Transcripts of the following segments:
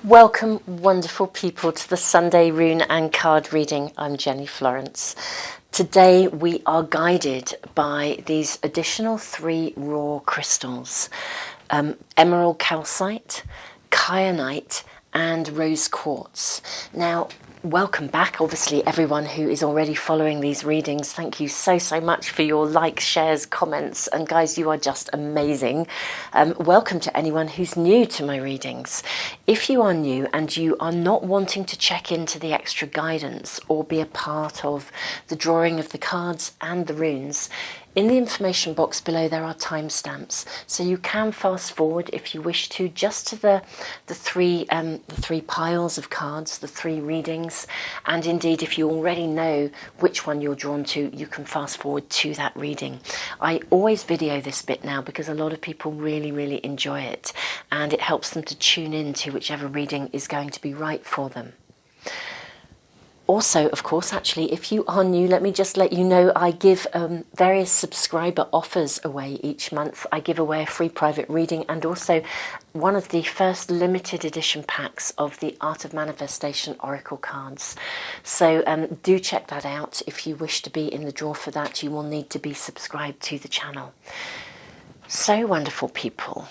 Welcome, wonderful people, to the Sunday Rune and Card reading. I'm Jenny Florence. Today we are guided by these additional 3 raw crystals, emerald calcite, kyanite and rose quartz. Now, welcome back, obviously, everyone who is already following these readings. Thank you so much for your likes, shares, comments, and guys, you are just amazing. Welcome to anyone who's new to my readings. If you are new and you are not wanting to check into the extra guidance or be a part of the drawing of the cards and the runes, in the information box below there are timestamps, so you can fast forward if you wish to, just to the three piles of cards, the 3 readings, and indeed if you already know which one you're drawn to, you can fast forward to that reading. I always video this bit now because a lot of people really enjoy it, and it helps them to tune in to whichever reading is going to be right for them. Also, of course, actually, if you are new, let me just let you know I give various subscriber offers away each month. I give away a free private reading and also one of the first limited edition packs of the Art of Manifestation Oracle cards. So do check that out. If you wish to be in the draw for that, you will need to be subscribed to the channel. So wonderful, people.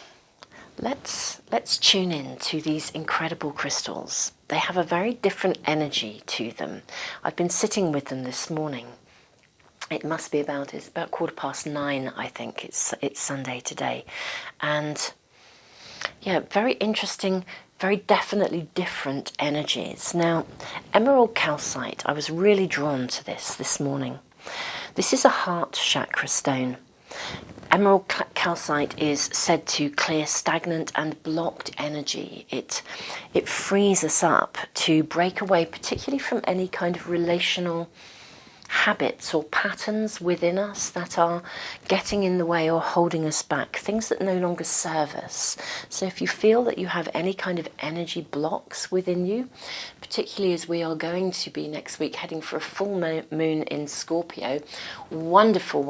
Let's tune in to these incredible crystals. They have a very different energy to them. I've been sitting with them this morning. It's about 9:15, I think. It's Sunday today. And yeah, very interesting, very definitely different energies. Now, emerald calcite, I was really drawn to this morning. This is a heart chakra stone. Emerald calcite is said to clear stagnant and blocked energy. It frees us up to break away, particularly from any kind of relational habits or patterns within us that are getting in the way or holding us back, things that no longer serve us. So if you feel that you have any kind of energy blocks within you, particularly as we are going to be next week heading for a full moon in Scorpio, wonderful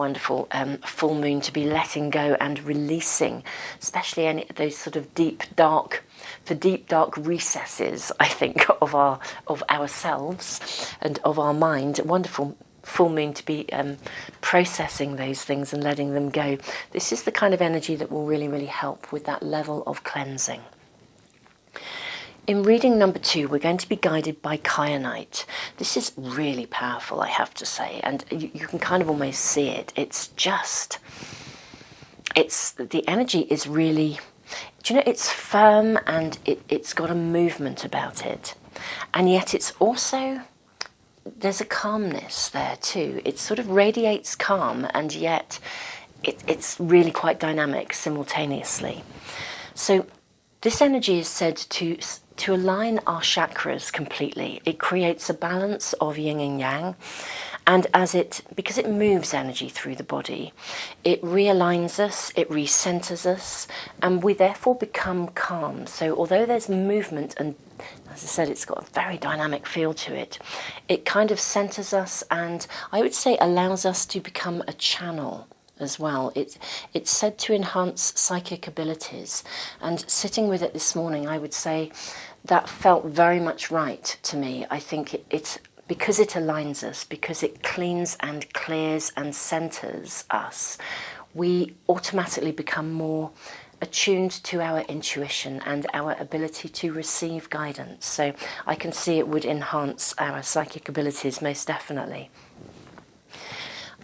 full moon to be letting go and releasing, especially any of those sort of deep dark recesses, I think, of ourselves and of our mind. Wonderful full moon to be processing those things and letting them go. This is the kind of energy that will really help with that level of cleansing. In reading number 2, we're going to be guided by kyanite. This is really powerful, I have to say, and you can kind of almost see it. The energy is really, do you know, it's firm and it's got a movement about it. And yet it's also, there's a calmness there too. It sort of radiates calm, and yet it's really quite dynamic simultaneously. So this energy is said to align our chakras completely. It creates a balance of yin and yang, and because it moves energy through the body, it realigns us, it recenters us, and we therefore become calm. So although there's movement, and as I said, it's got a very dynamic feel to it, it kind of centers us, and I would say allows us to become a channel as well. It's said to enhance psychic abilities, and sitting with it this morning, I would say that felt very much right to me. I think it's because it aligns us, because it cleans and clears and centers us, we automatically become more attuned to our intuition and our ability to receive guidance. So I can see it would enhance our psychic abilities most definitely.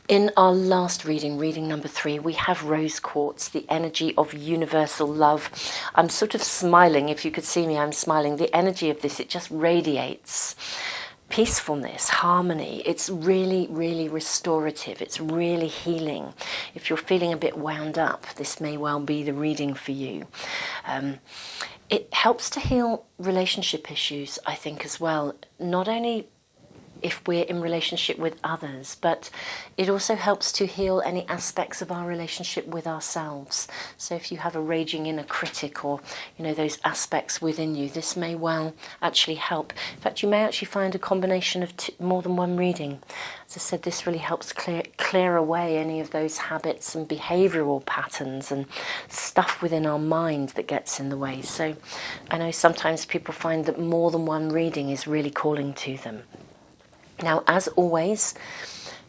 In our last reading number 3, we have rose quartz, the energy of universal love. I'm sort of smiling. If you could see me, I'm smiling. The energy of this, it just radiates peacefulness, harmony. It's really restorative. It's really healing. If you're feeling a bit wound up, this may well be the reading for you. It helps to heal relationship issues, I think, as well. Not only if we're in relationship with others, but it also helps to heal any aspects of our relationship with ourselves. So if you have a raging inner critic, or those aspects within you, this may well actually help. In fact, you may actually find a combination of more than one reading. As I said, this really helps clear away any of those habits and behavioural patterns and stuff within our mind that gets in the way. So I know sometimes people find that more than one reading is really calling to them. Now, as always,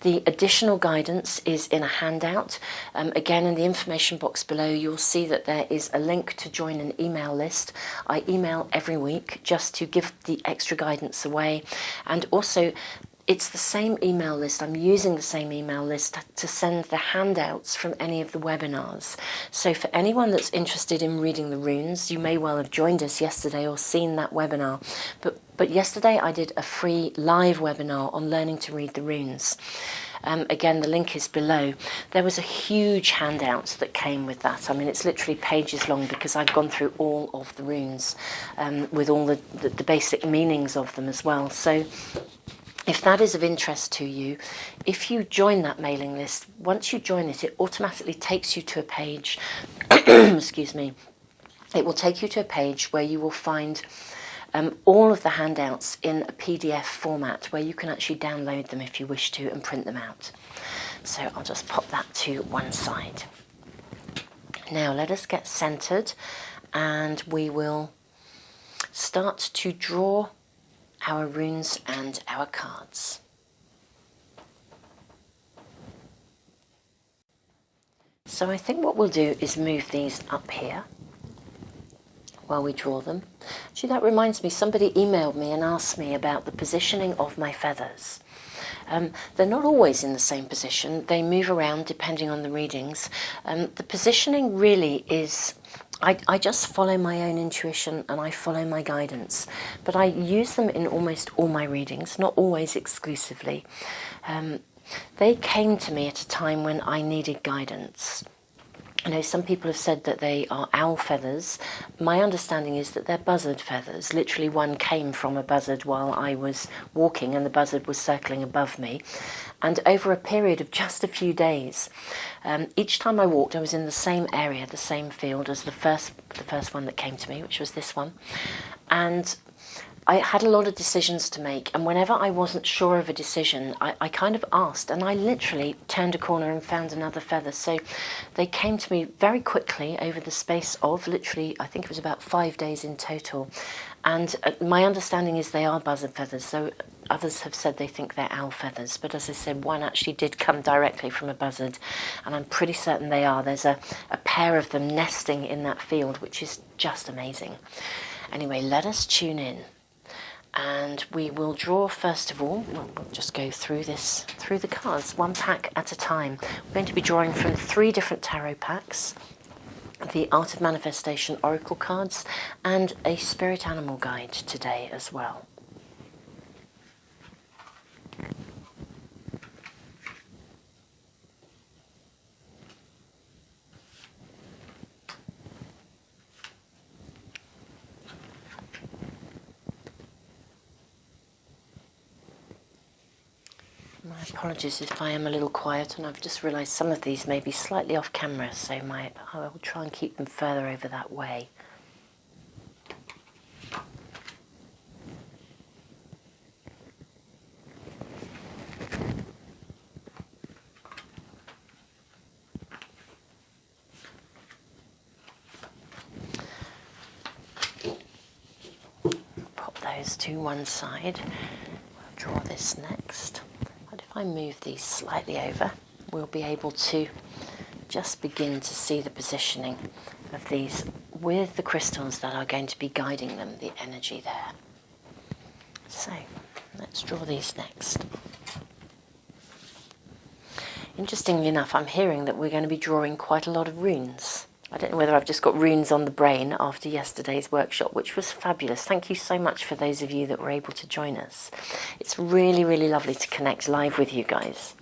the additional guidance is in a handout. Again, in the information box below, you'll see that there is a link to join an email list. I email every week just to give the extra guidance away. And also, it's the same email list. I'm using the same email list to send the handouts from any of the webinars. So for anyone that's interested in reading the runes, you may well have joined us yesterday or seen that webinar. But yesterday I did a free live webinar on learning to read the runes. Again, the link is below. There was a huge handout that came with that. I mean, it's literally pages long because I've gone through all of the runes with all the basic meanings of them as well. So if that is of interest to you, if you join that mailing list, once you join it, it automatically takes you to a page, excuse me, it will take you to a page where you will find all of the handouts in a PDF format where you can actually download them if you wish to and print them out. So I'll just pop that to one side. Now let us get centered and we will start to draw our runes and our cards. So I think what we'll do is move these up here while we draw them. Actually, that reminds me, somebody emailed me and asked me about the positioning of my feathers. They're not always in the same position. They move around depending on the readings. The positioning really is, I just follow my own intuition and I follow my guidance. But I use them in almost all my readings, not always exclusively. They came to me at a time when I needed guidance. I know some people have said that they are owl feathers. My understanding is that they're buzzard feathers. Literally one came from a buzzard while I was walking and the buzzard was circling above me. And over a period of just a few days, each time I walked I was in the same area, the same field as the first one that came to me, which was this one. And I had a lot of decisions to make, and whenever I wasn't sure of a decision, I kind of asked, and I literally turned a corner and found another feather. So they came to me very quickly over the space of literally, I think it was about 5 days in total. And my understanding is they are buzzard feathers, so others have said they think they're owl feathers. But as I said, one actually did come directly from a buzzard, and I'm pretty certain they are. There's a pair of them nesting in that field, which is just amazing. Anyway, let us tune in. And we will draw first of all, we'll just go through the cards, one pack at a time. We're going to be drawing from 3 different tarot packs, the Art of Manifestation Oracle cards, and a Spirit Animal Guide today as well. My apologies if I am a little quiet, and I've just realised some of these may be slightly off camera, so I will try and keep them further over that way. Pop those to one side. I'll draw this next. If I move these slightly over, we'll be able to just begin to see the positioning of these with the crystals that are going to be guiding them, the energy there. So let's draw these next. Interestingly enough, I'm hearing that we're going to be drawing quite a lot of runes. I don't know whether I've just got runes on the brain after yesterday's workshop, which was fabulous. Thank you so much for those of you that were able to join us. It's really, really lovely to connect live with you guys.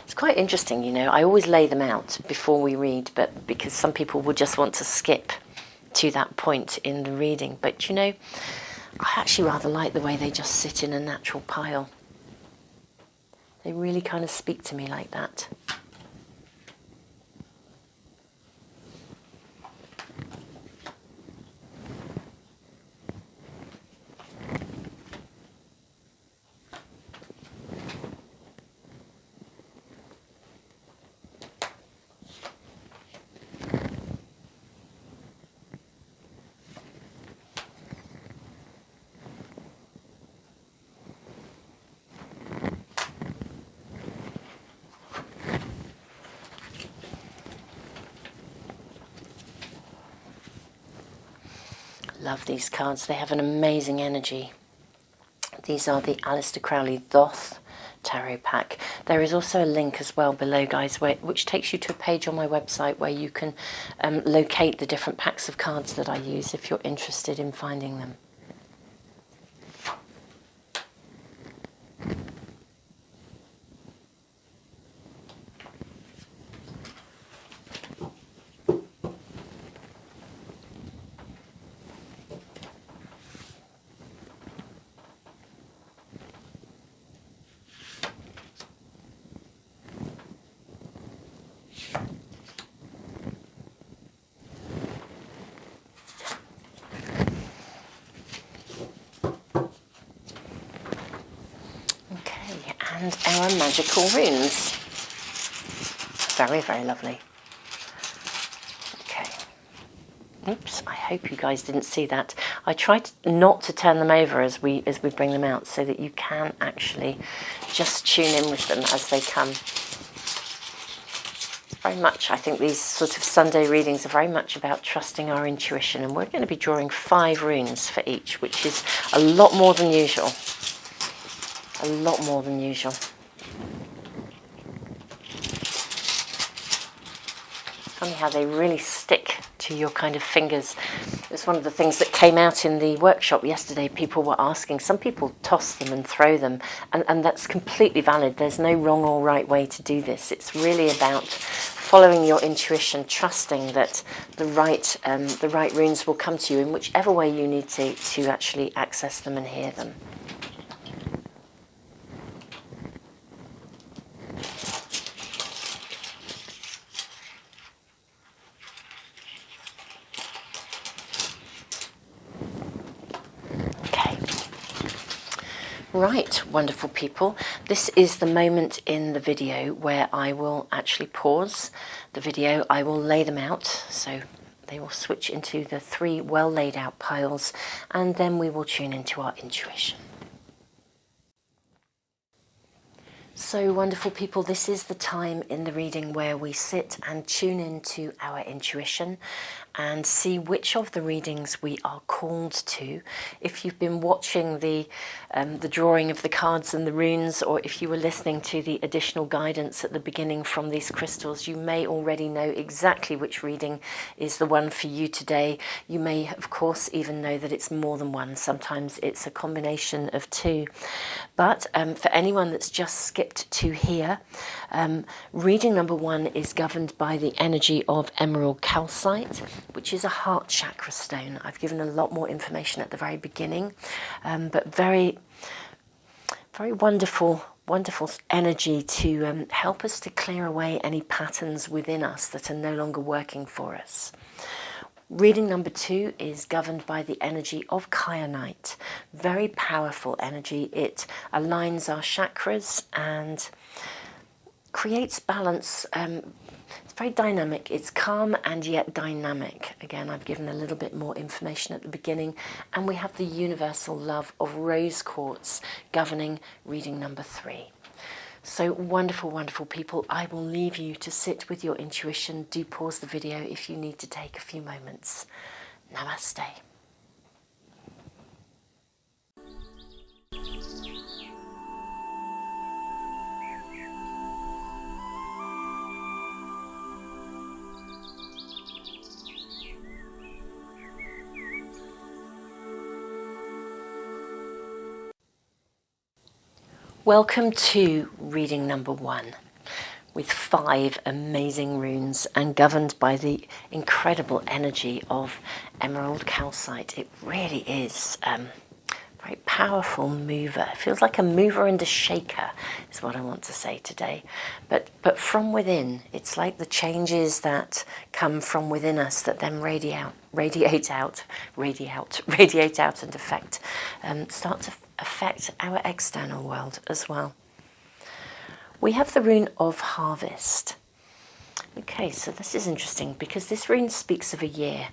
It's quite interesting, you know. I always lay them out before we read, but because some people will just want to skip to that point in the reading. But, you know, I actually rather like the way they just sit in a natural pile. They really kind of speak to me like that. Love these cards. They have an amazing energy. These are the Aleister Crowley Thoth Tarot Pack. There is also a link as well below, guys, which takes you to a page on my website where you can locate the different packs of cards that I use if you're interested in finding them. And our magical runes. Very, very lovely. Okay. Oops, I hope you guys didn't see that. I tried not to turn them over as we bring them out so that you can actually just tune in with them as they come. Very much, I think these sort of Sunday readings are very much about trusting our intuition, and we're going to be drawing 5 runes for each, which is a lot more than usual. A lot more than usual. Funny how they really stick to your kind of fingers. It's one of the things that came out in the workshop yesterday. People were asking. Some people toss them and throw them, and that's completely valid. There's no wrong or right way to do this. It's really about following your intuition, trusting that the right runes will come to you in whichever way you need to actually access them and hear them. Right, wonderful people. This is the moment in the video where I will actually pause the video. I will lay them out, so they will switch into the 3 well laid out piles, and then we will tune into our intuition. So wonderful people, this is the time in the reading where we sit and tune into our intuition and see which of the readings we are called to. If you've been watching the drawing of the cards and the runes, or if you were listening to the additional guidance at the beginning from these crystals, you may already know exactly which reading is the one for you today. You may, of course, even know that it's more than one. Sometimes it's a combination of 2. But for anyone that's just skipped to here, reading number 1 is governed by the energy of emerald calcite, which is a heart chakra stone. I've given a lot more information at the very beginning, but very, very wonderful energy to help us to clear away any patterns within us that are no longer working for us. Reading number 2 is governed by the energy of kyanite. Very powerful energy. It aligns our chakras and creates balance. It's very dynamic. It's calm and yet dynamic. Again, I've given a little bit more information at the beginning. And we have the universal love of rose quartz governing reading number 3. So wonderful, wonderful people. I will leave you to sit with your intuition. Do pause the video if you need to take a few moments. Namaste. Welcome to reading number 1. with 5 amazing runes and governed by the incredible energy of emerald calcite. It really is a very powerful mover. It feels like a mover and a shaker is what I want to say today. But from within, it's like the changes that come from within us that then radiate out and start to affect our external world as well. We have the rune of harvest. Okay, so this is interesting because this rune speaks of a year,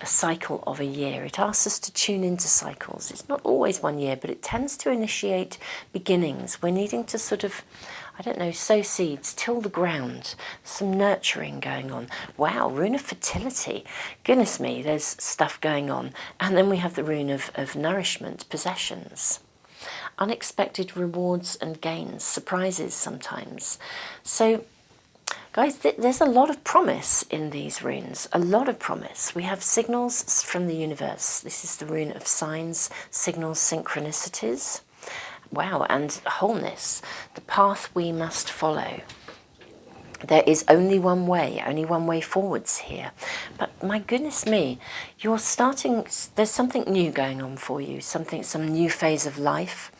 a cycle of a year. It asks us to tune into cycles. It's not always 1 year, but it tends to initiate beginnings. We're needing to sort of, I don't know, sow seeds, till the ground, some nurturing going on. Wow, rune of fertility. Goodness me, there's stuff going on. And then we have the rune of nourishment, possessions. Unexpected rewards and gains, surprises sometimes. So, guys, there's a lot of promise in these runes, a lot of promise. We have signals from the universe. This is the rune of signs, signals, synchronicities. Wow, and wholeness, the path we must follow. There is only one way forwards here. But my goodness me, you're starting, there's something new going on for you, some new phase of life.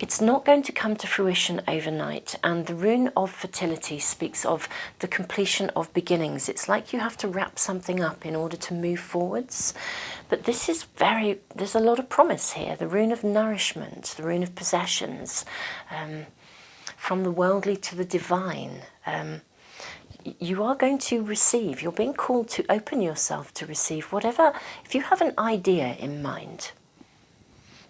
It's not going to come to fruition overnight, and the rune of fertility speaks of the completion of beginnings. It's like you have to wrap something up in order to move forwards. But this is there's a lot of promise here. The rune of nourishment, the rune of possessions, from the worldly to the divine. You are going to receive, you're being called to open yourself to receive whatever. If you have an idea in mind,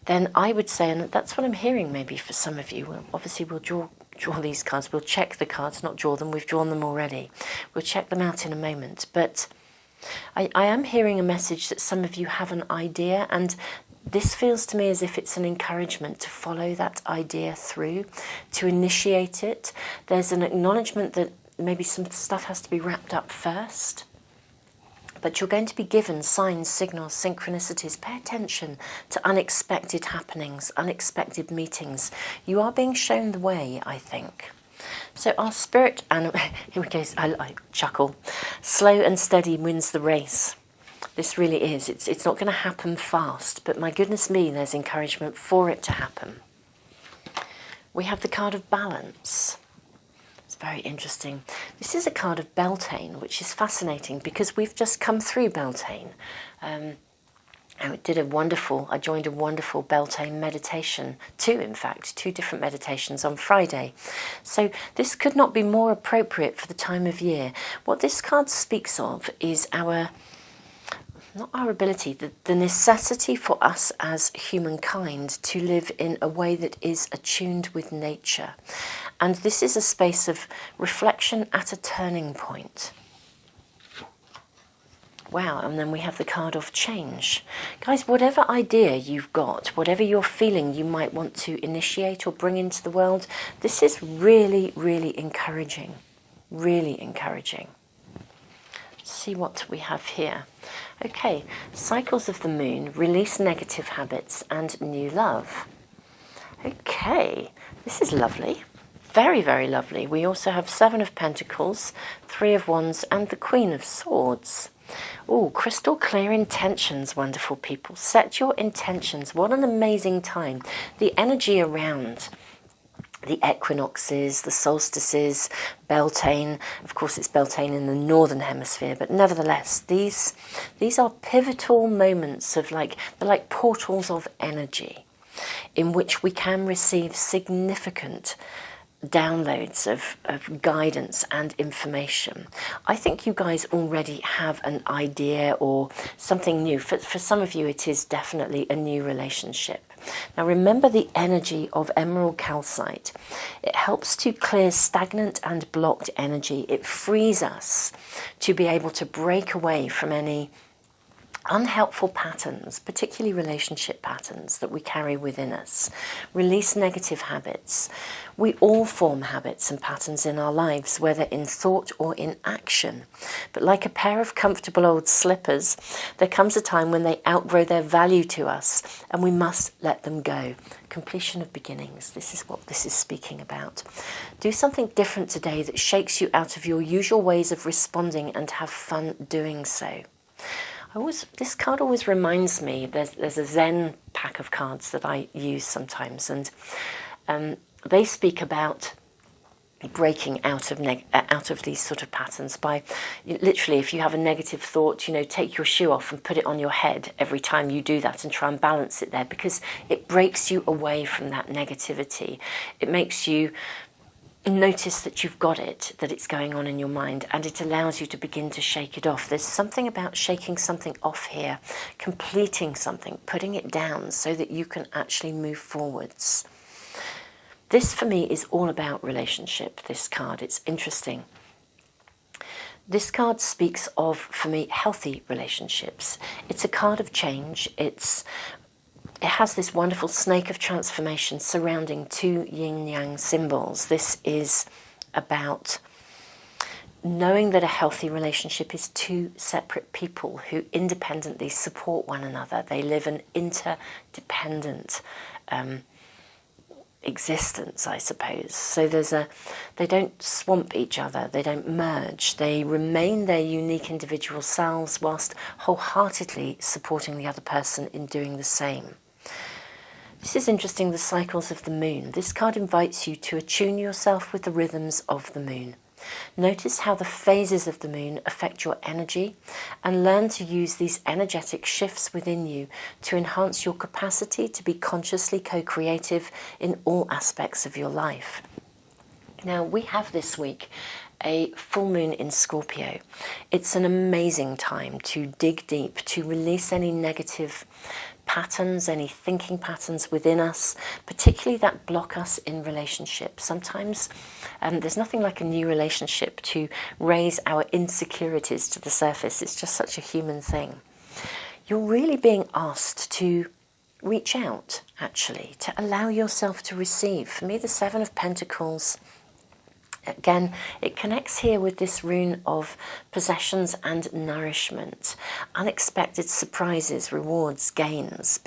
then I would say, and that's what I'm hearing maybe for some of you, obviously we'll draw these cards, we'll check the cards, not draw them, we've drawn them already. We'll check them out in a moment. But I am hearing a message that some of you have an idea, and this feels to me as if it's an encouragement to follow that idea through, to initiate it. There's an acknowledgement that maybe some stuff has to be wrapped up first. But you're going to be given signs, signals, synchronicities. Pay attention to unexpected happenings, unexpected meetings. You are being shown the way, I think. So our spirit animal, here we go, I chuckle. Slow and steady wins the race. This really is. It's not going to happen fast, but my goodness me, there's encouragement for it to happen. We have the card of balance. Very interesting. This is a card of Beltane, which is fascinating because we've just come through Beltane. I joined a wonderful Beltane meditation, two different meditations on Friday. So this could not be more appropriate for the time of year. What this card speaks of is not our ability, the necessity for us as humankind to live in a way that is attuned with nature. And this is a space of reflection at a turning point. Wow, and then we have the card of change. Guys, whatever idea you've got, whatever you're feeling you might want to initiate or bring into the world, this is really, really encouraging. Really encouraging. Let's see what we have here. Okay, cycles of the moon, release negative habits and new love. Okay, this is lovely. Very, very lovely. We also have 7 of Pentacles, 3 of Wands and the Queen of Swords. Oh, crystal clear intentions, wonderful people. Set your intentions. What an amazing time. The energy around the equinoxes, the solstices, Beltane. Of course, it's Beltane in the northern hemisphere, but nevertheless, these are pivotal moments of they're like portals of energy in which we can receive significant downloads of guidance and information. I think you guys already have an idea or something new. For some of you, it is definitely a new relationship. Now remember the energy of emerald calcite. It helps to clear stagnant and blocked energy. It frees us to be able to break away from any unhelpful patterns, particularly relationship patterns that we carry within us. Release negative habits. We all form habits and patterns in our lives, whether in thought or in action. But like a pair of comfortable old slippers, there comes a time when they outgrow their value to us, and we must let them go. Completion of beginnings. This is what this is speaking about. Do something different today that shakes you out of your usual ways of responding, and have fun doing so. This card always reminds me, there's a Zen pack of cards that I use sometimes, and they speak about breaking out of these sort of patterns by, literally, if you have a negative thought, take your shoe off and put it on your head every time you do that, and try and balance it there, because it breaks you away from that negativity. It makes you notice that you've got it, that it's going on in your mind, and it allows you to begin to shake it off. There's something about shaking something off here, completing something, putting it down so that you can actually move forwards. This for me is all about relationship, this card. It's interesting. This card speaks of, for me, healthy relationships. It's a card of change. It has this wonderful snake of transformation surrounding two yin-yang symbols. This is about knowing that a healthy relationship is two separate people who independently support one another. They live an interdependent existence, I suppose. So they don't swamp each other, they don't merge, they remain their unique individual selves whilst wholeheartedly supporting the other person in doing the same. This is interesting, the cycles of the moon. This card invites you to attune yourself with the rhythms of the moon. Notice how the phases of the moon affect your energy, and learn to use these energetic shifts within you to enhance your capacity to be consciously co-creative in all aspects of your life. Now, we have this week a full moon in Scorpio. It's an amazing time to dig deep, to release any negative patterns, any thinking patterns within us, particularly that block us in relationships. Sometimes there's nothing like a new relationship to raise our insecurities to the surface. It's just such a human thing. You're really being asked to reach out, actually, to allow yourself to receive. For me, the Seven of Pentacles, again, it connects here with this rune of possessions and nourishment, unexpected surprises, rewards, gains.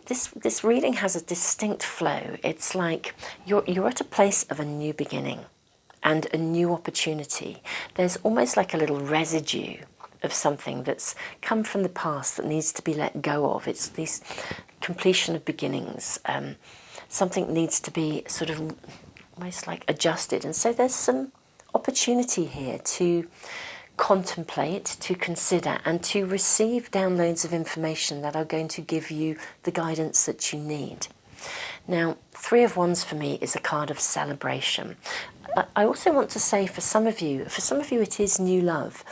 This reading has a distinct flow. It's like you're at a place of a new beginning and a new opportunity. There's almost like a little residue of something that's come from the past that needs to be let go of. It's this completion of beginnings. Something needs to be sort of almost like adjusted. And so there's some opportunity here to contemplate, to consider, and to receive downloads of information that are going to give you the guidance that you need. Now, Three of Wands for me is a card of celebration. I also want to say for some of you it is new love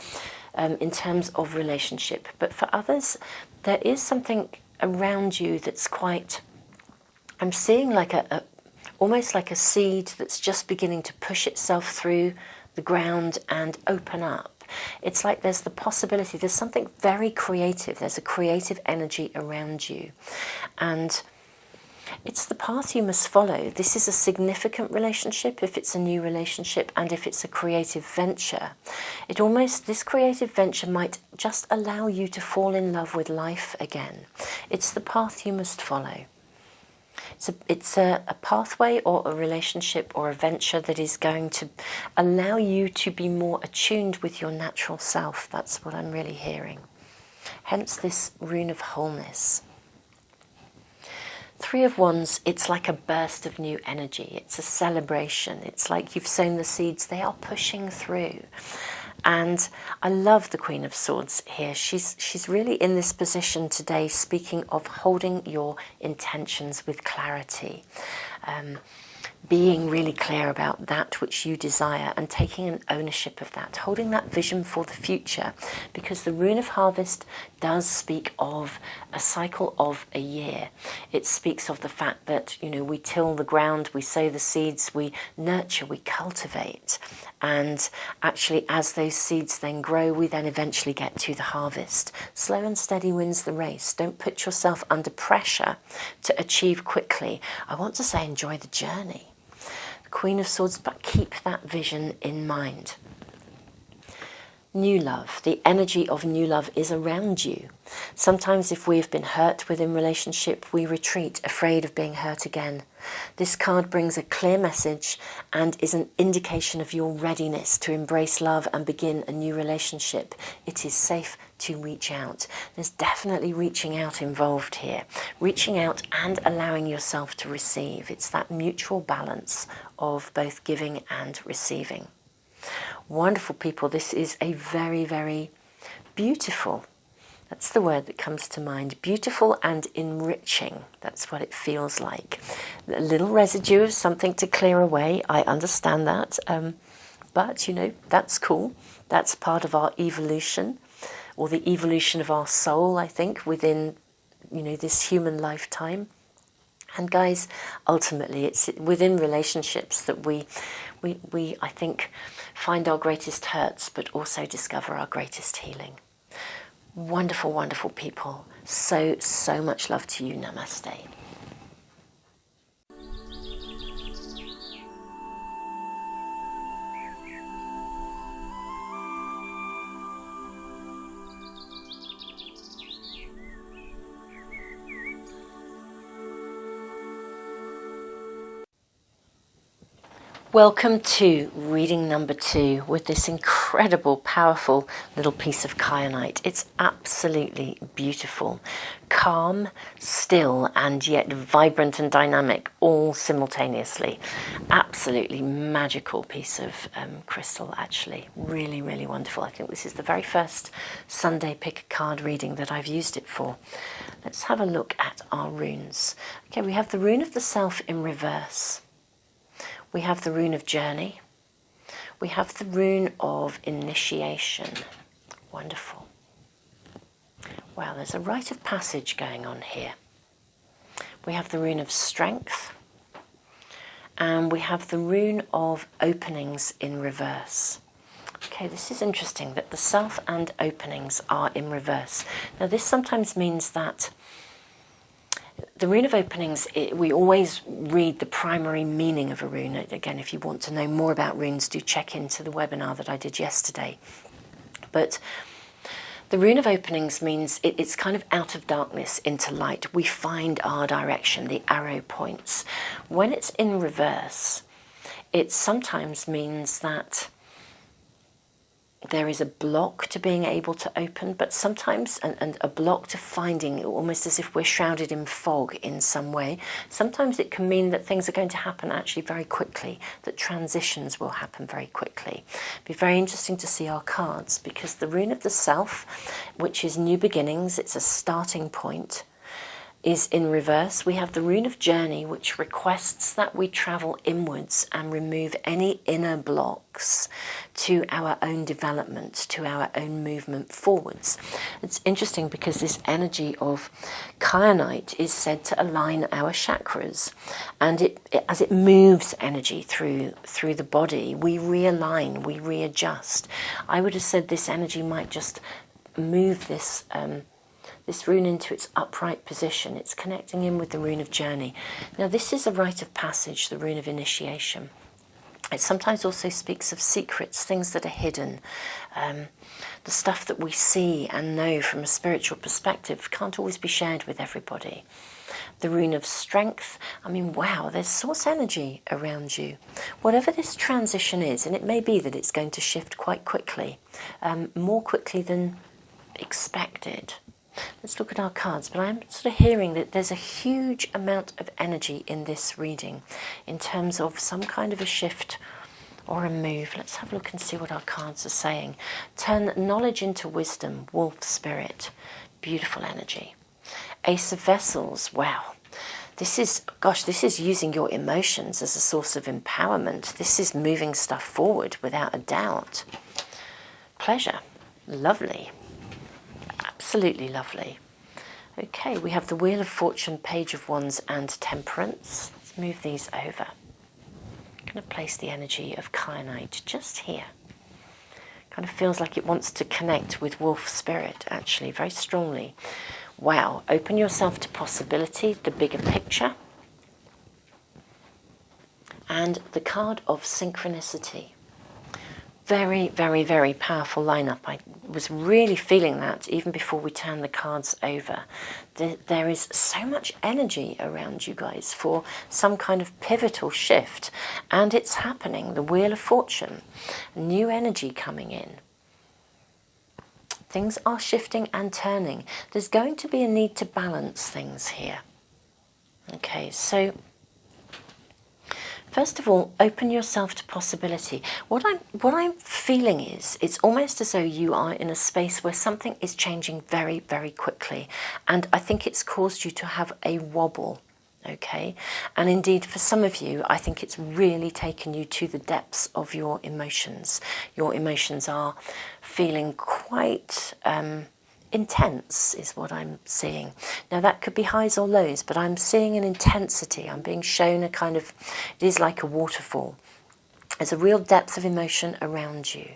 in terms of relationship. But for others, there is something around you that's quite... I'm seeing like almost like a seed that's just beginning to push itself through the ground and open up. It's like there's the possibility, there's something very creative, there's a creative energy around you. And it's the path you must follow. This is a significant relationship if it's a new relationship, and if it's a creative venture. This creative venture might just allow you to fall in love with life again. It's the path you must follow. It's a pathway or a relationship or a venture that is going to allow you to be more attuned with your natural self. That's what I'm really hearing. Hence this rune of wholeness. Three of Wands, it's like a burst of new energy. It's a celebration. It's like you've sown the seeds. They are pushing through. And I love the Queen of Swords here. She's really in this position today, speaking of holding your intentions with clarity. being really clear about that which you desire and taking an ownership of that, holding that vision for the future, because the rune of harvest does speak of a cycle of a year. It speaks of the fact that, you know, we till the ground, we sow the seeds, we nurture, we cultivate, and actually as those seeds then grow, we then eventually get to the harvest. Slow and steady wins the race. Don't put yourself under pressure to achieve quickly. I want to say enjoy the journey. Queen of Swords, but keep that vision in mind. New love, the energy of new love is around you. Sometimes if we have been hurt within relationship, we retreat, afraid of being hurt again. This card brings a clear message and is an indication of your readiness to embrace love and begin a new relationship. It is safe to reach out. There's definitely reaching out involved here. Reaching out and allowing yourself to receive. It's that mutual balance of both giving and receiving. Wonderful people, this is a very, very beautiful, that's the word that comes to mind, beautiful and enriching. That's what it feels like. A little residue of something to clear away, I understand that, but you know, that's cool. That's part of our evolution, or the evolution of our soul, I think, within, you know, this human lifetime. And guys, ultimately, it's within relationships that we I think, find our greatest hurts, but also discover our greatest healing. Wonderful, wonderful people. So, so much love to you. Namaste. Welcome to reading number 2 with this incredible, powerful little piece of kyanite. It's absolutely beautiful. Calm, still, and yet vibrant and dynamic, all simultaneously. Absolutely magical piece of crystal, actually. Really, really wonderful. I think this is the very first Sunday pick a card reading that I've used it for. Let's have a look at our runes. Okay, we have the rune of the self in reverse. We have the rune of journey. We have the rune of initiation. Wonderful. Wow, there's a rite of passage going on here. We have the rune of strength. And we have the rune of openings in reverse. Okay, this is interesting that the self and openings are in reverse. Now, this sometimes means that the rune of openings, we always read the primary meaning of a rune. Again, if you want to know more about runes, do check into the webinar that I did yesterday. But the rune of openings means it's kind of out of darkness into light. We find our direction, the arrow points. When it's in reverse, it sometimes means that there is a block to being able to open, but sometimes, and a block to finding, almost as if we're shrouded in fog in some way. Sometimes it can mean that things are going to happen actually very quickly, that transitions will happen very quickly. It'll be very interesting to see our cards, because the rune of the self, which is new beginnings, it's a starting point, is in reverse. We have the rune of journey, which requests that we travel inwards and remove any inner blocks to our own development, to our own movement forwards. It's interesting because this energy of kyanite is said to align our chakras, and as it moves energy through the body, we realign, we readjust. I would have said this energy might just move this rune into its upright position. It's connecting in with the rune of journey. Now, this is a rite of passage, the rune of initiation. It sometimes also speaks of secrets, things that are hidden. The stuff that we see and know from a spiritual perspective can't always be shared with everybody. The rune of strength, I mean, wow, there's source energy around you. Whatever this transition is, and it may be that it's going to shift quite quickly, more quickly than expected. Let's look at our cards, but I'm sort of hearing that there's a huge amount of energy in this reading in terms of some kind of a shift or a move. Let's have a look and see what our cards are saying. Turn knowledge into wisdom, wolf spirit, beautiful energy. Ace of Vessels, wow. This is, gosh, this is using your emotions as a source of empowerment. This is moving stuff forward without a doubt. Pleasure. Lovely. Absolutely lovely. Okay, we have the Wheel of Fortune, Page of Wands and Temperance. Let's move these over. I'm going to place the energy of kyanite just here. Kind of feels like it wants to connect with wolf spirit, actually, very strongly. Wow, open yourself to possibility, the bigger picture. And the card of synchronicity. Very, very, very powerful lineup. I was really feeling that even before we turned the cards over. There is so much energy around you guys for some kind of pivotal shift, and it's happening. The Wheel of Fortune, new energy coming in. Things are shifting and turning. There's going to be a need to balance things here. Okay, so first of all, open yourself to possibility. What I'm feeling is, it's almost as though you are in a space where something is changing very, very quickly. And I think it's caused you to have a wobble, okay? And indeed, for some of you, I think it's really taken you to the depths of your emotions. Your emotions are feeling quite intense is what I'm seeing. Now that could be highs or lows, but I'm seeing an intensity. I'm being shown a kind of, it is like a waterfall. There's a real depth of emotion around you.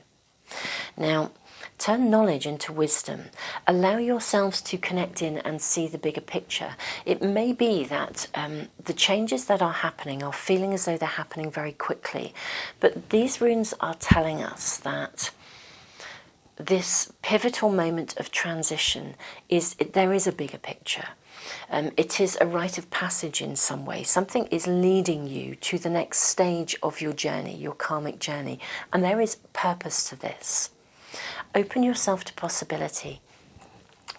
Now, turn knowledge into wisdom. Allow yourselves to connect in and see the bigger picture. It may be that the changes that are happening are feeling as though they're happening very quickly, but these runes are telling us that this pivotal moment of transition there is a bigger picture. It is a rite of passage in some way. Something is leading you to the next stage of your journey, your karmic journey, and there is purpose to this. Open yourself to possibility.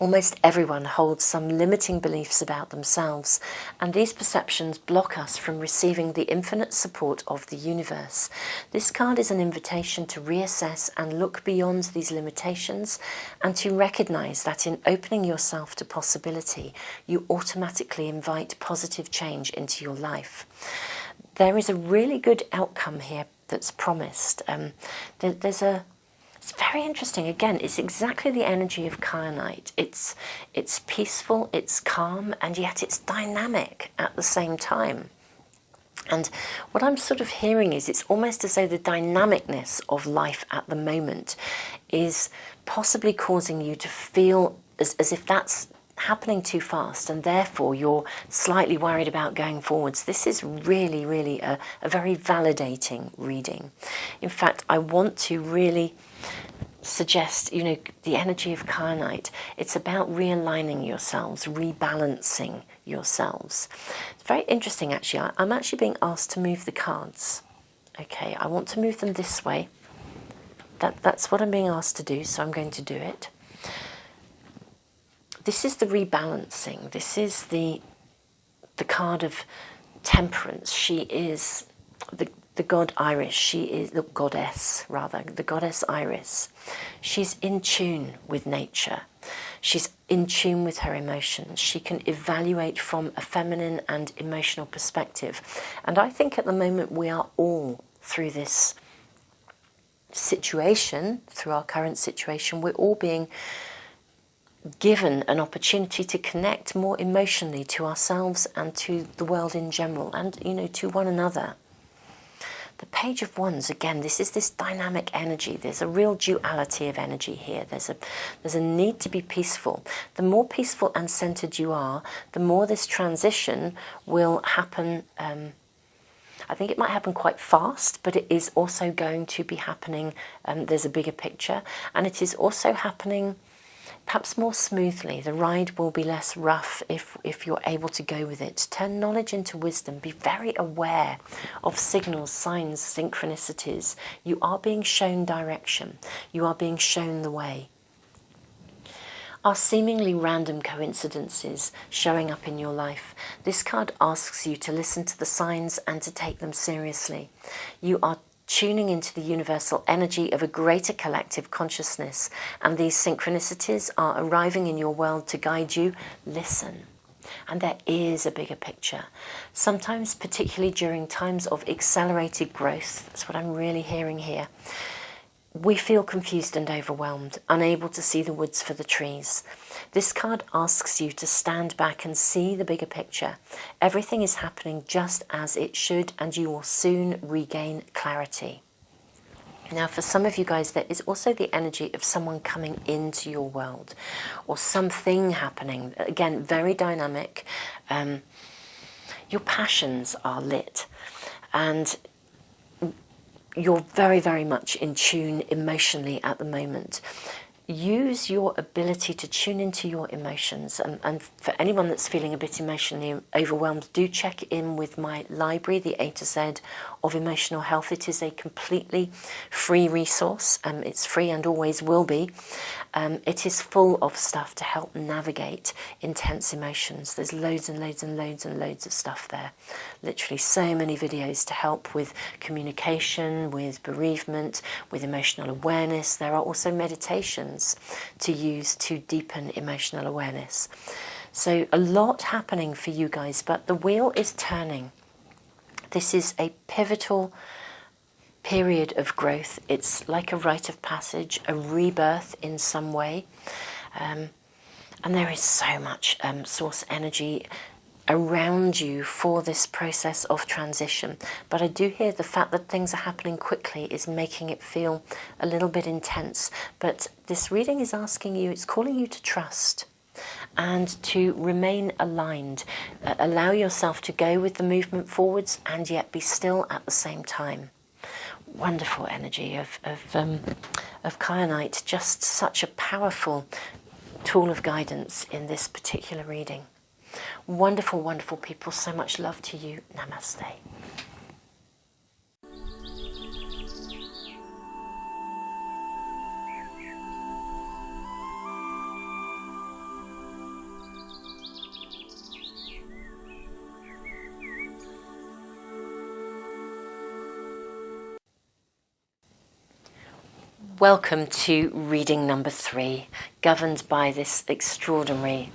Almost everyone holds some limiting beliefs about themselves, and these perceptions block us from receiving the infinite support of the universe. This card is an invitation to reassess and look beyond these limitations, and to recognize that in opening yourself to possibility, you automatically invite positive change into your life. There is a really good outcome here that's promised. It's very interesting. Again, it's exactly the energy of kyanite. It's peaceful, it's calm, and yet it's dynamic at the same time. And what I'm sort of hearing is it's almost as though the dynamicness of life at the moment is possibly causing you to feel as if that's happening too fast, and therefore you're slightly worried about going forwards. This is really, really a very validating reading. In fact, I want to really suggest, the energy of kyanite. It's about realigning yourselves, rebalancing yourselves. It's very interesting, actually. I'm actually being asked to move the cards. Okay, I want to move them this way. That's what I'm being asked to do, so I'm going to do it. This is the rebalancing. This is the card of temperance. She is the god Iris. She is the goddess, rather, the goddess Iris. She's in tune with nature. She's in tune with her emotions. She can evaluate from a feminine and emotional perspective. And I think at the moment we are all through this situation, through our current situation, we're all being given an opportunity to connect more emotionally to ourselves and to the world in general, and to one another. The Page of Wands, again, this is this dynamic energy. There's a real duality of energy here. There's a need to be peaceful. The more peaceful and centered you are, the more this transition will happen. I think it might happen quite fast, but it is also going to be happening. There's a bigger picture, and it is also happening perhaps more smoothly. The ride will be less rough if you're able to go with it. Turn knowledge into wisdom. Be very aware of signals, signs, synchronicities. You are being shown direction. You are being shown the way. Are seemingly random coincidences showing up in your life? This card asks you to listen to the signs and to take them seriously. You are tuning into the universal energy of a greater collective consciousness, and these synchronicities are arriving in your world to guide you. Listen. And there is a bigger picture. Sometimes, particularly during times of accelerated growth, that's what I'm really hearing here, we feel confused and overwhelmed, unable to see the woods for the trees. This card asks you to stand back and see the bigger picture. Everything is happening just as it should, and you will soon regain clarity. Now, for some of you guys, there is also the energy of someone coming into your world, or something happening. Again, very dynamic. Your passions are lit, and you're very, very much in tune emotionally at the moment. Use your ability to tune into your emotions, and for anyone that's feeling a bit emotionally overwhelmed, do check in with my library, the A to Z of emotional health. It is a completely free resource. It's free and always will be. It is full of stuff to help navigate intense emotions. There's loads and loads and loads and loads of stuff there. Literally so many videos to help with communication, with bereavement, with emotional awareness. There are also meditations to use to deepen emotional awareness. So a lot happening for you guys, but the wheel is turning. This is a pivotal period of growth. It's like a rite of passage, a rebirth in some way. And there is so much source energy around you for this process of transition. But I do hear the fact that things are happening quickly is making it feel a little bit intense. But this reading is asking you, it's calling you to trust and to remain aligned. Allow yourself to go with the movement forwards and yet be still at the same time. Wonderful energy of kyanite, just such a powerful tool of guidance in this particular reading. Wonderful, wonderful people. So much love to you. Namaste. Welcome to reading number 3, governed by this extraordinary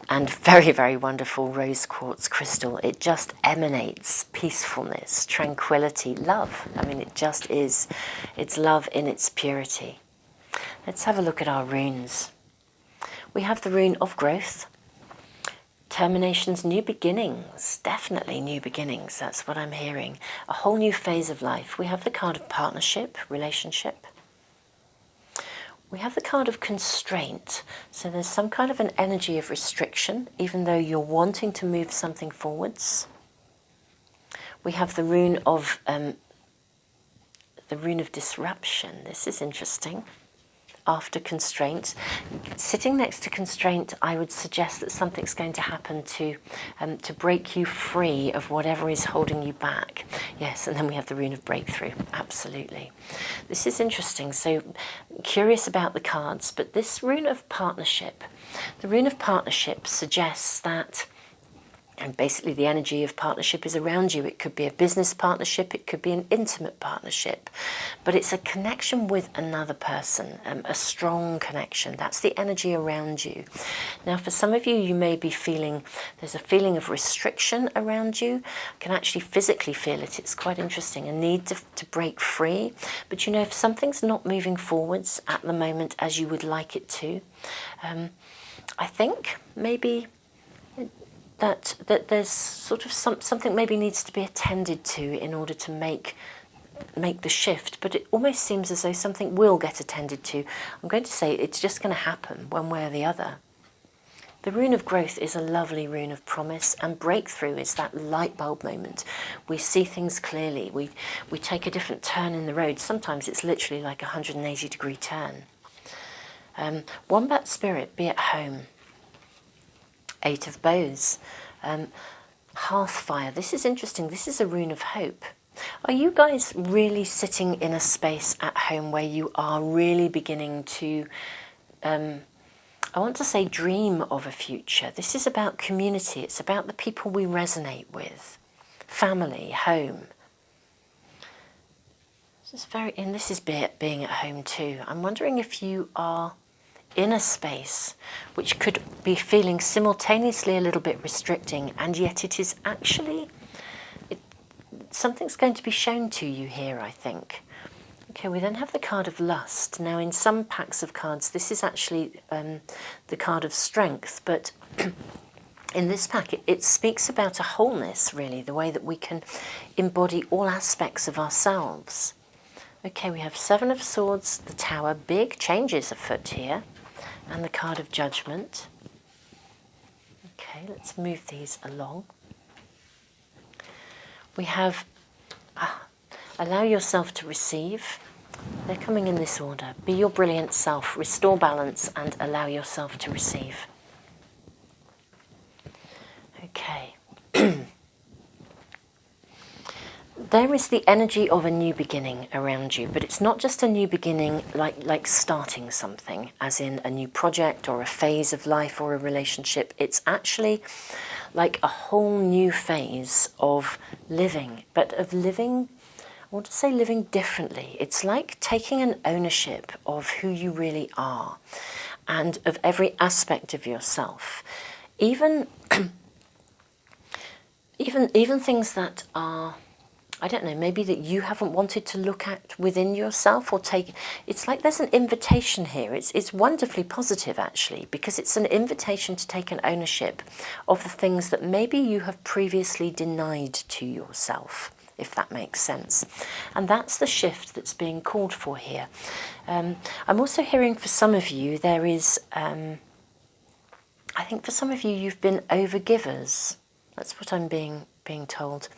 and very, very wonderful rose quartz crystal. It just emanates peacefulness, tranquility, love. I mean, it just is. It's love in its purity. Let's have a look at our runes. We have the rune of growth, terminations, new beginnings, definitely new beginnings, that's what I'm hearing. A whole new phase of life. We have the card of partnership, relationship. We have the card of constraint, so there's some kind of an energy of restriction, even though you're wanting to move something forwards. We have the rune of disruption. This is interesting. After constraint, sitting next to constraint, I would suggest that something's going to happen to break you free of whatever is holding you back. Yes, and then we have the rune of breakthrough. Absolutely. This is interesting. So curious about the cards, but this rune of partnership, the rune of partnership suggests that, and basically the energy of partnership is around you. It could be a business partnership, it could be an intimate partnership, but it's a connection with another person, a strong connection. That's the energy around you. Now, for some of you, you may be feeling, there's a feeling of restriction around you. I can actually physically feel it. It's quite interesting, a need to break free. But you know, if something's not moving forwards at the moment as you would like it to, I think maybe that there's sort of something maybe needs to be attended to in order to make the shift, but it almost seems as though something will get attended to. I'm going to say it's just going to happen one way or the other. The rune of growth is a lovely rune of promise, and breakthrough is that light bulb moment. We see things clearly. We take a different turn in the road. Sometimes it's literally like a 180-degree turn. Wombat spirit, be at home. 8 of bows. Hearth fire. This is interesting. This is a rune of hope. Are you guys really sitting in a space at home where you are really beginning to, I want to say, dream of a future? This is about community. It's about the people we resonate with. Family, home. This is being at home too. I'm wondering if you are inner space, which could be feeling simultaneously a little bit restricting, and yet it is actually, something's going to be shown to you here, I think. Okay, we then have the card of lust. Now, in some packs of cards, this is actually the card of strength, but in this pack, it speaks about a wholeness, really, the way that we can embody all aspects of ourselves. Okay, we have Seven of Swords, the Tower, big changes afoot here, and the card of Judgment. Okay, let's move these along. We have allow yourself to receive. They're coming in this order. Be your brilliant self, restore balance, and allow yourself to receive. Okay. There is the energy of a new beginning around you, but it's not just a new beginning like starting something, as in a new project or a phase of life or a relationship. It's actually like a whole new phase of living, but of living, I want to say living differently. It's like taking an ownership of who you really are and of every aspect of yourself. Even things that are, I don't know, maybe that you haven't wanted to look at within yourself or take. It's like there's an invitation here. It's wonderfully positive, actually, because it's an invitation to take an ownership of the things that maybe you have previously denied to yourself, if that makes sense. And that's the shift that's being called for here. I'm also hearing for some of you there is, I think for some of you, you've been overgivers. That's what I'm being told.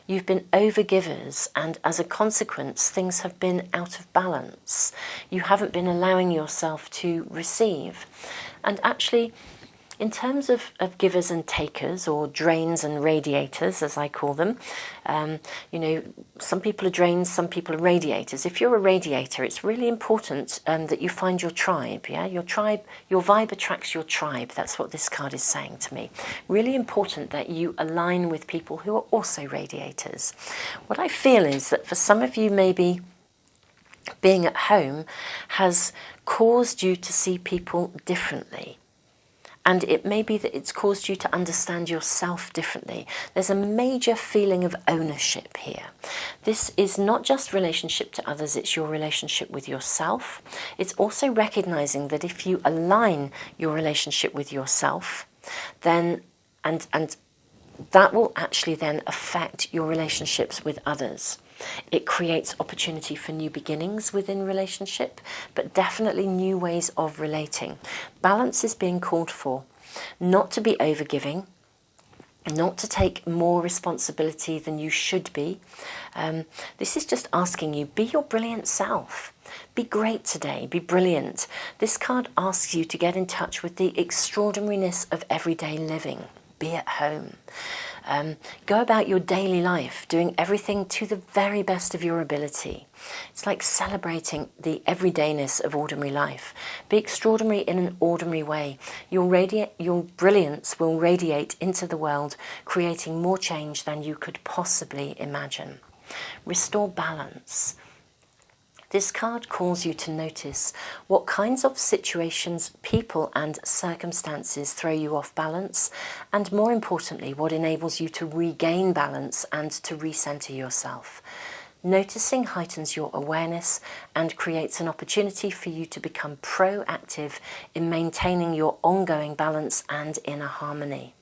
You've been overgivers, and as a consequence, things have been out of balance. You haven't been allowing yourself to receive. And actually, in terms of givers and takers, or drains and radiators, as I call them, you know, some people are drains, some people are radiators. If you're a radiator, it's really important that you find your tribe, yeah? Your tribe, your vibe attracts your tribe. That's what this card is saying to me. Really important that you align with people who are also radiators. What I feel is that for some of you, maybe being at home has caused you to see people differently. And it may be that it's caused you to understand yourself differently. There's a major feeling of ownership here. This is not just relationship to others, it's your relationship with yourself. It's also recognizing that if you align your relationship with yourself, then, and that will actually then affect your relationships with others. It creates opportunity for new beginnings within relationship, but definitely new ways of relating. Balance is being called for, not to be overgiving, not to take more responsibility than you should be. This is just asking you, be your brilliant self. Be great today, be brilliant. This card asks you to get in touch with the extraordinariness of everyday living. Be at home. Go about your daily life, doing everything to the very best of your ability. It's like celebrating the everydayness of ordinary life. Be extraordinary in an ordinary way. Your brilliance will radiate into the world, creating more change than you could possibly imagine. Restore balance. This card calls you to notice what kinds of situations, people and circumstances throw you off balance, and more importantly, what enables you to regain balance and to recenter yourself. Noticing heightens your awareness and creates an opportunity for you to become proactive in maintaining your ongoing balance and inner harmony.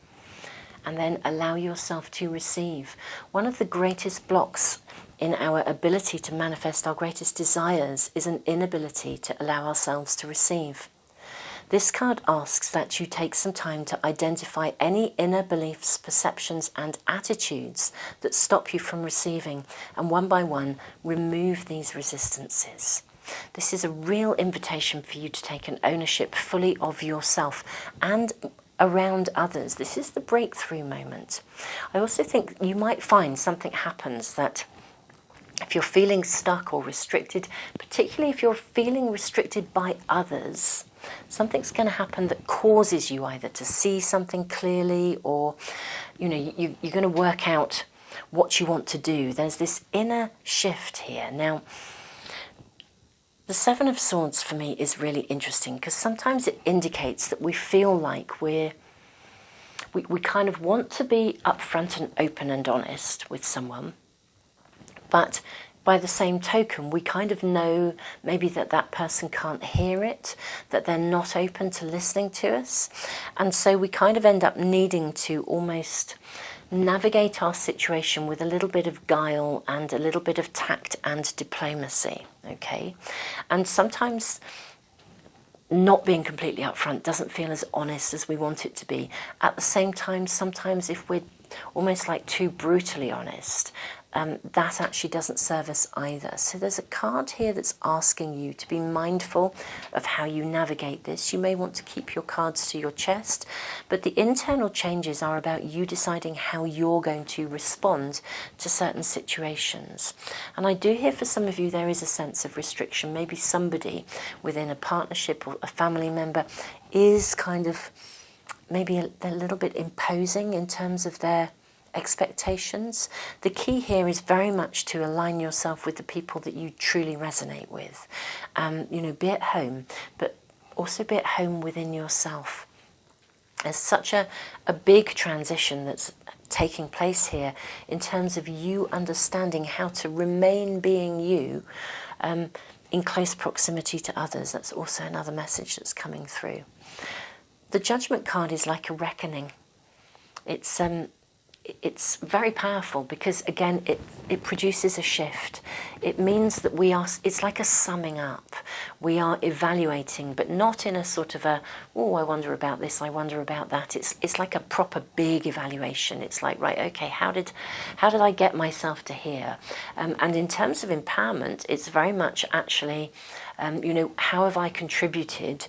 And then allow yourself to receive. One of the greatest blocks in our ability to manifest our greatest desires is an inability to allow ourselves to receive. This card asks that you take some time to identify any inner beliefs, perceptions and attitudes that stop you from receiving, and one by one remove these resistances. This is a real invitation for you to take an ownership fully of yourself and around others. This is the breakthrough moment. I also think you might find something happens that if you're feeling stuck or restricted, particularly if you're feeling restricted by others, something's going to happen that causes you either to see something clearly, or you're going to work out what you want to do. There's this inner shift here. Now, The Seven of Swords for me is really interesting because sometimes it indicates that we feel like we kind of want to be upfront and open and honest with someone, but by the same token, we kind of know maybe that that person can't hear it, that they're not open to listening to us. And so we kind of end up needing to almost navigate our situation with a little bit of guile and a little bit of tact and diplomacy, okay? And sometimes not being completely upfront doesn't feel as honest as we want it to be. At the same time, sometimes if we're almost like too brutally honest, that actually doesn't serve us either. So there's a card here that's asking you to be mindful of how you navigate this. You may want to keep your cards to your chest, but the internal changes are about you deciding how you're going to respond to certain situations. And I do hear for some of you there is a sense of restriction. Maybe somebody within a partnership or a family member is kind of maybe a little bit imposing in terms of their expectations. The key here is very much to align yourself with the people that you truly resonate with. You know, be at home, but also be at home within yourself. There's such a big transition that's taking place here in terms of you understanding how to remain being you in close proximity to others. That's also another message that's coming through. The Judgment card is like a reckoning. It's very powerful because, again, it produces a shift. It means that it's like a summing up. We are evaluating, but not in a sort of a, oh, I wonder about this, I wonder about that. It's like a proper big evaluation. It's like, right, okay, how did I get myself to here? And in terms of empowerment, it's very much actually, you know, how have I contributed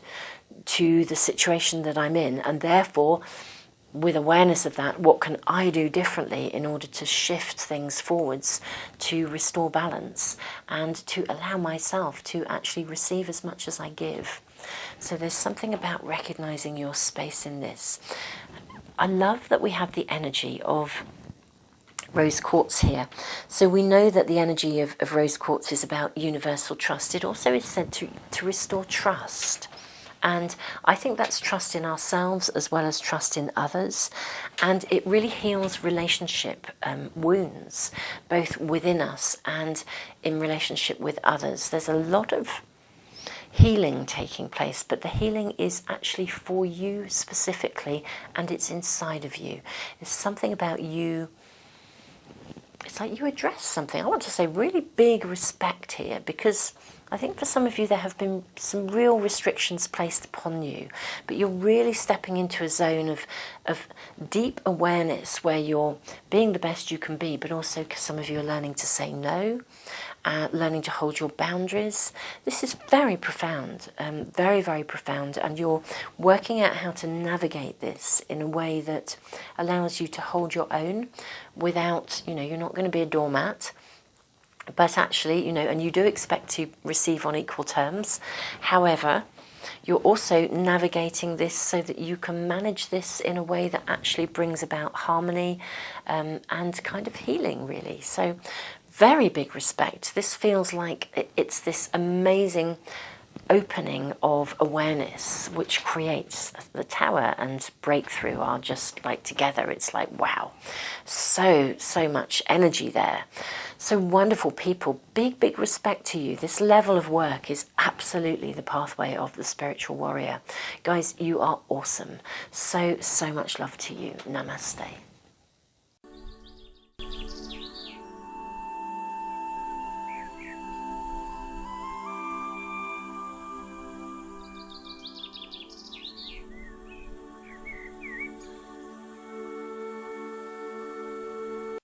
to the situation that I'm in? And therefore, with awareness of that, what can I do differently in order to shift things forwards, to restore balance, and to allow myself to actually receive as much as I give? So there's something about recognizing your space in this. I love that we have the energy of rose quartz here. So we know that the energy of rose quartz is about universal trust. It also is said to restore trust. And I think that's trust in ourselves as well as trust in others. And it really heals relationship wounds, both within us and in relationship with others. There's a lot of healing taking place, but the healing is actually for you specifically, and it's inside of you. It's something about you. It's like you address something. I want to say really big respect here, because I think for some of you there have been some real restrictions placed upon you, but you're really stepping into a zone of deep awareness where you're being the best you can be, but also some of you are learning to say no, learning to hold your boundaries. This is very profound, very, very profound, and you're working out how to navigate this in a way that allows you to hold your own without, you know, you're not going to be a doormat. But actually, you know, and you do expect to receive on equal terms. However, you're also navigating this so that you can manage this in a way that actually brings about harmony and kind of healing, really. So very big respect. This feels like it's this amazing opening of awareness which creates the tower and breakthrough are just like together. It's like, wow, so much energy there. So wonderful people, big respect to you. This level of work is absolutely the pathway of the spiritual warrior. Guys, you are awesome. So much love to you. Namaste.